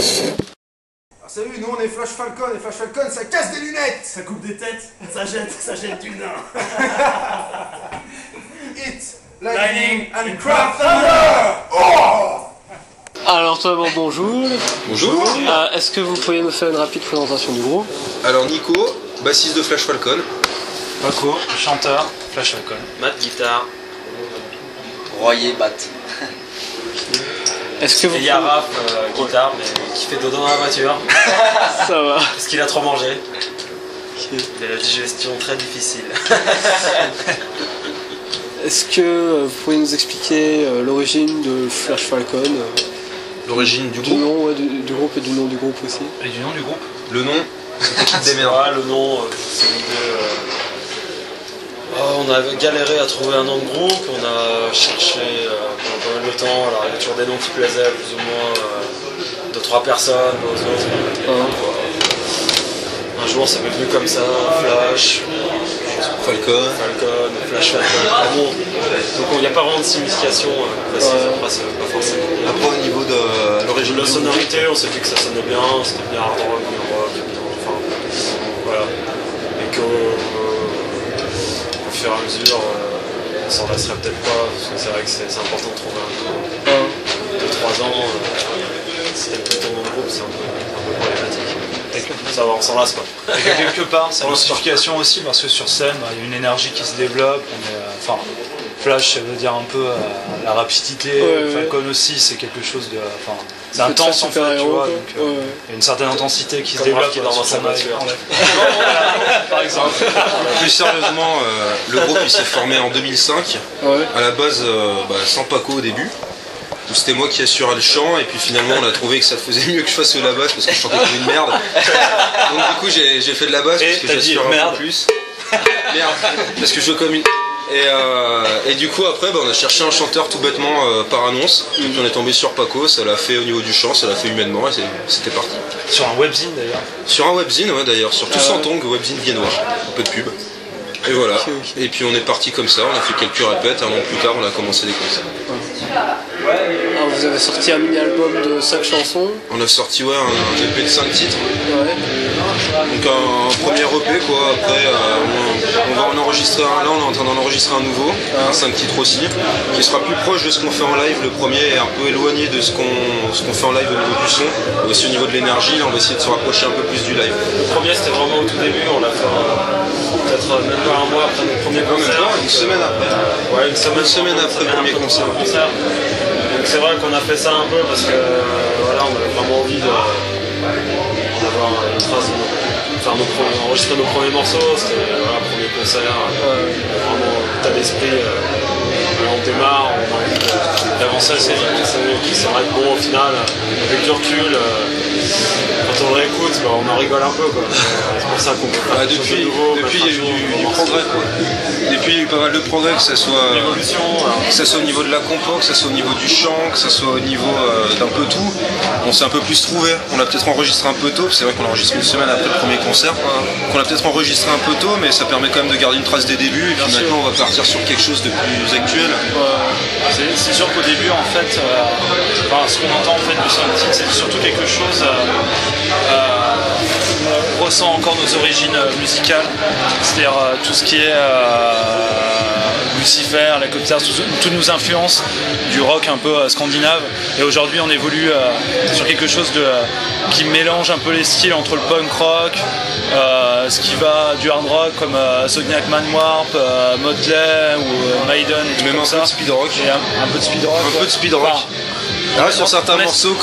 Salut, nous on est Flash Falcon, et Flash Falcon ça casse des lunettes. Ça coupe des têtes, ça jette du nain. Hit, lightning and craft thunder. Oh. Alors toi, bonjour. Bonjour. Est-ce que vous pourriez nous faire une rapide présentation du groupe? Alors Nico, bassiste de Flash Falcon. Paco, chanteur, Flash Falcon. Matt, guitare. Royer, batte. Est-ce que vous... Et Yaraf, guitare, mais qui fait dodo dans la voiture. Ça va. Parce qu'il a trop mangé. Il a la digestion très difficile. Est-ce que vous pouvez nous expliquer l'origine de Flash Falcon? L'origine du Du groupe. nom du groupe et du nom du groupe aussi. Et du nom du groupe? Le nom, c'était Kid des merdes. Ouais, le nom, c'est l'idée. On a galéré à trouver un nom de groupe, on a cherché pendant pas mal de temps, alors il y a toujours des noms qui plaisaient plus ou moins de 3 personnes, aux autres. Un jour ça m'est venu comme ça, Flash, Falcon. Flash Falcon. Bon, donc il n'y a pas vraiment de signification précise, après c'est pas forcément. Après au niveau de l'origine La du sonorité, on s'est dit que ça sonnait bien, c'était bien hard rock, bien rock, enfin voilà. Et que au fur et à mesure, on s'en lasserait peut-être pas, parce que c'est vrai que c'est important de trouver un groupe. 2-3 ans, si t'as plus ton nom de groupe, c'est un peu problématique. Ça va, on s'en lasse pas. Et quelque part, c'est une justification aussi, parce que sur scène, il y a une énergie qui se développe. Enfin, Flash, ça veut dire un peu la rapidité. Falcon aussi, c'est quelque chose de. Enfin, c'est intense en fait, tu vois. Donc, il y a une certaine intensité qui se développe. Qui est dans sa voiture. Par exemple. Plus sérieusement, le groupe il s'est formé en 2005. À la base, sans Paco au début. Où c'était moi qui assurais le chant, et puis finalement on a trouvé que ça faisait mieux que je fasse de la basse parce que je chantais comme une merde. Donc du coup j'ai fait de la basse parce que j'assure un peu plus. Merde, parce que je joue comme une... Et du coup après on a cherché un chanteur tout bêtement par annonce, et puis on est tombé sur Paco, ça l'a fait au niveau du chant, ça l'a fait humainement, et c'était parti. Sur un webzine d'ailleurs. Sur un webzine, ouais d'ailleurs, sur Tous en Tongue, webzine viennois, un peu de pub. Et voilà, et puis on est parti comme ça, on a fait quelques répètes, un an plus tard on a commencé des concerts. Alors vous avez sorti un mini-album de 5 chansons. On a sorti un EP de 5 titres. Donc un premier EP quoi, après on va en enregistrer un, là on est en train d'en enregistrer un nouveau, un 5 titres aussi, qui sera plus proche de ce qu'on fait en live. Le premier est un peu éloigné de ce qu'on fait en live au niveau du son, et aussi au niveau de l'énergie, là on va essayer de se rapprocher un peu plus du live. Le premier c'était vraiment au tout début, on l'a fait peut-être même pas un mois après notre premier concert. Une semaine après. Ouais, une semaine après le premier concert. Donc c'est vrai qu'on a fait ça un peu parce que voilà, on avait vraiment envie d'avoir une trace de enregistrer nos premiers morceaux, c'était le premier concert, vraiment état d'esprit, on démarre, on a envie d'avancer assez vite, c'est vrai que bon au final, avec du recul, quand on le réécoute, on en rigole un peu quoi. C'est pour ça qu'on peut faire quelque chose de nouveau. Depuis il y a eu du progrès quoi. Depuis il y a eu pas mal de progrès, que ça soit au niveau de la compo, que ça soit au niveau du chant, que ça soit au niveau d'un peu tout. On s'est un peu plus trouvé, on a peut-être enregistré un peu tôt, c'est vrai qu'on a enregistré une semaine après le premier concert, qu'on a peut-être enregistré un peu tôt, mais ça permet quand même de garder une trace des débuts, et puis maintenant on va partir sur quelque chose de plus actuel. C'est sûr qu'au début en fait, ce qu'on entend en fait du Sunset, c'est surtout quelque chose on ressent encore nos origines musicales, c'est-à-dire tout ce qui est Lucifer, la Copter, toutes nos influences du rock un peu scandinave, et aujourd'hui on évolue sur quelque chose qui mélange un peu les styles entre le punk rock, ce qui va du hard rock comme Sognac Manwarp, Motley ou Maiden, et même un peu de speed rock. Un peu de speed rock. Un peu de speed rock. Sur certains morceaux,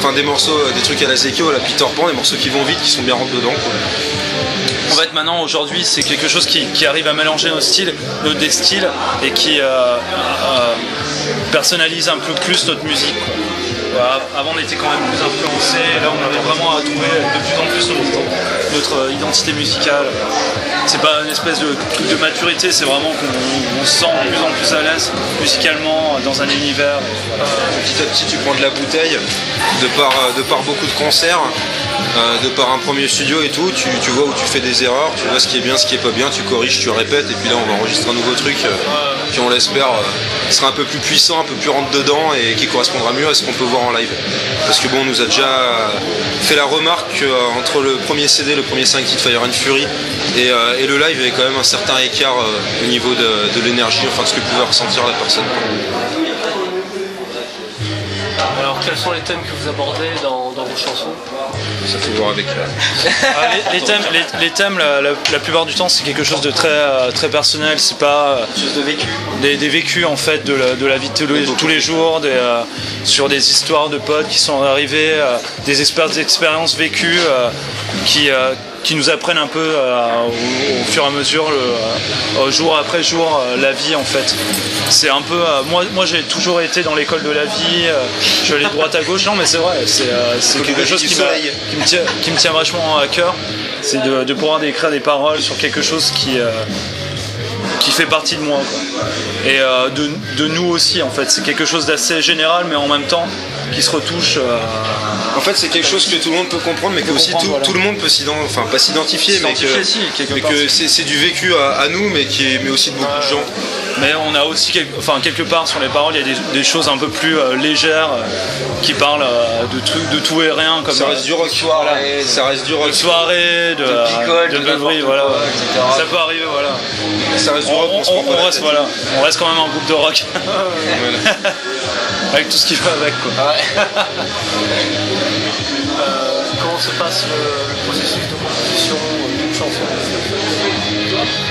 comme des morceaux, des trucs à la Zekio, à la Peter Pan, des morceaux qui vont vite, qui sont bien rentrés dedans quoi. En fait maintenant aujourd'hui c'est quelque chose qui arrive à mélanger nos styles, des styles, et qui personnalise un peu plus notre musique quoi. Voilà, avant on était quand même plus influencé, là on arrive vraiment à trouver de plus en plus notre identité musicale. C'est pas une espèce de truc de maturité, c'est vraiment qu'on se sent de plus en plus à l'aise musicalement dans un univers. Petit à petit tu prends de la bouteille, de par beaucoup de concerts, de par un premier studio et tout, tu vois où tu fais des erreurs, tu vois ce qui est bien, ce qui est pas bien, tu corriges, tu répètes, et puis là on va enregistrer un nouveau truc. qui on l'espère sera un peu plus puissant, un peu plus rentre dedans et qui correspondra mieux à ce qu'on peut voir en live. Parce que bon, on nous a déjà fait la remarque qu'entre le premier CD, le premier 5 titres Fire and Fury et le live, il y avait quand même un certain écart au niveau de l'énergie, enfin de ce que pouvait ressentir la personne. Alors quels sont les thèmes que vous abordez dans vos chansons? Ça faut voir avec les thèmes la plupart du temps c'est quelque chose de très personnel, c'est pas Chose de vécu. des vécus en fait de la vie de tous les jours, sur des histoires de potes qui sont arrivés, des expériences vécues qui nous apprennent un peu au fur et à mesure, jour après jour, la vie en fait. C'est un peu. Moi j'ai toujours été dans l'école de la vie, je vais aller droite à gauche, non mais c'est vrai, c'est quelque chose qui me tient vachement à cœur, c'est de pouvoir écrire des paroles sur quelque chose qui fait partie de moi, quoi. Et de nous aussi en fait, c'est quelque chose d'assez général mais en même temps qui se retouche. En fait, c'est quelque chose que tout le monde peut comprendre, mais que aussi tout le monde peut pas s'identifier, mais que c'est du vécu à nous, mais aussi de beaucoup de gens. Mais on a aussi, quelque part sur les paroles, il y a des choses un peu plus légères qui parlent de tout et rien. Comme ça reste du rock. Ça reste du rock. De soirée, de beuverie, voilà. Ça peut arriver, voilà. Ça reste du rock, on reste quand même un groupe de rock. Avec tout ce qui va avec, quoi. Comment se passe le processus de composition d'une chanson?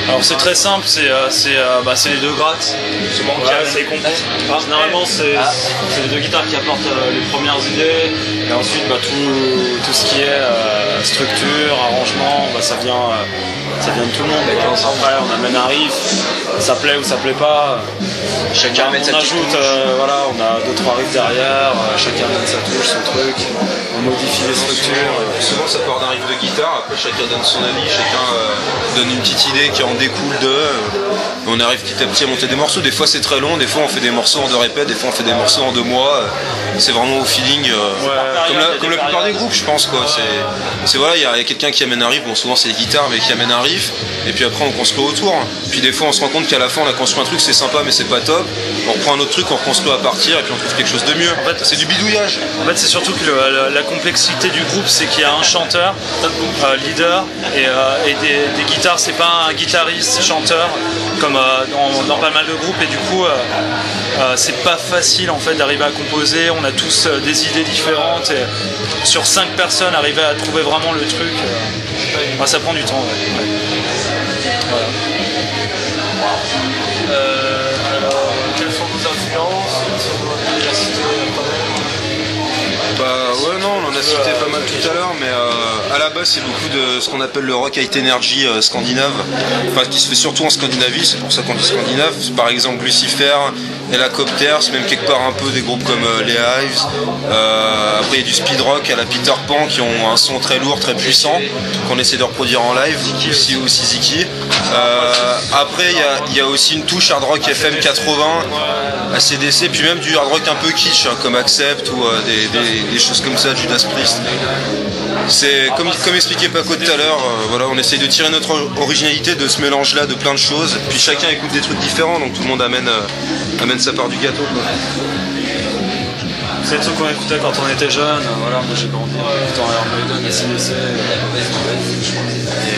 Alors c'est très simple, c'est les deux grattes. C'est compos. Généralement c'est les deux guitares qui apportent les premières idées, et ensuite tout ce qui est structure, arrangement, ça vient de tout le monde. Après on amène un riff, ça plaît ou ça plaît pas. Chacun on ajoute, on a 2-3 riffs derrière, chacun donne sa touche, son truc, on modifie les structures. Souvent ça part d'un riff de guitare, après chacun donne son avis, chacun donne une petite idée qui en découle on arrive petit à petit à monter des morceaux. Des fois c'est très long, des fois on fait des morceaux en 2 répètes, des fois on fait des morceaux en 2 mois. C'est vraiment au feeling, comme la plupart des groupes je pense, quoi. Il y a quelqu'un qui amène un riff, bon souvent c'est les guitares, mais qui amène un riff, et puis après on construit autour. Puis des fois on se rend compte qu'à la fin on a construit un truc, c'est sympa mais c'est pas top. On reprend un autre truc, on reconstruit à partir, et puis on trouve quelque chose de mieux. En fait, c'est du bidouillage. En fait c'est surtout que la complexité du groupe, c'est qu'il y a un chanteur, leader, et des guitares, c'est pas un guitariste chanteur comme dans pas mal de groupes, et du coup c'est pas facile en fait d'arriver à composer. On a tous des idées différentes, et sur 5 personnes arriver à trouver vraiment le truc, ça prend du temps. Voilà. Alors quelles sont vos influences? On en a cité pas mal tout à l'heure, mais à la base c'est beaucoup de ce qu'on appelle le rock high energy scandinave, qui se fait surtout en Scandinavie, c'est pour ça qu'on dit scandinave. Par exemple Lucifer, Helicopters, même quelque part un peu des groupes comme les Hives. Après il y a du speed rock à la Peter Pan qui ont un son très lourd, très puissant, qu'on essaie de reproduire en live, aussi Ziki. Après il y a aussi une touche hard rock FM 80, ACDC, puis même du hard rock un peu kitsch, comme Accept ou des choses comme ça, Judas Priest. C'est comme expliquait Paco tout à l'heure, on essaye de tirer notre originalité de ce mélange-là de plein de choses, puis chacun écoute des trucs différents, donc tout le monde amène sa part du gâteau, quoi. C'est des trucs qu'on écoutait quand on était jeune, moi j'ai grandi en écoutant Iron Maiden, ACDC,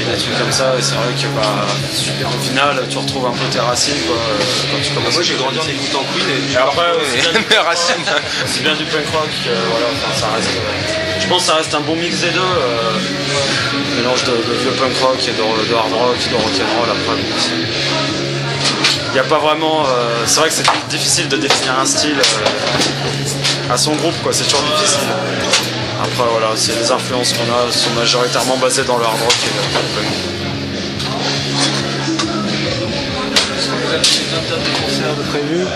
des trucs comme ça, et c'est vrai que au final tu retrouves un peu tes racines, quoi, quand tu commences. Moi j'ai grandi en écoutant Queen et après mes racines. C'est bien du punk rock, ça reste. Je pense que ça reste un bon mix des deux, mélange de vieux punk rock et de hard rock, de rock'n'roll après. Il n'y a pas vraiment. C'est vrai que c'est difficile de définir un style à son groupe, quoi. C'est toujours difficile. Après, c'est les influences qu'on a sont majoritairement basées dans le hard rock et le punk. Est-ce que vous avez des dates de concert de prévues?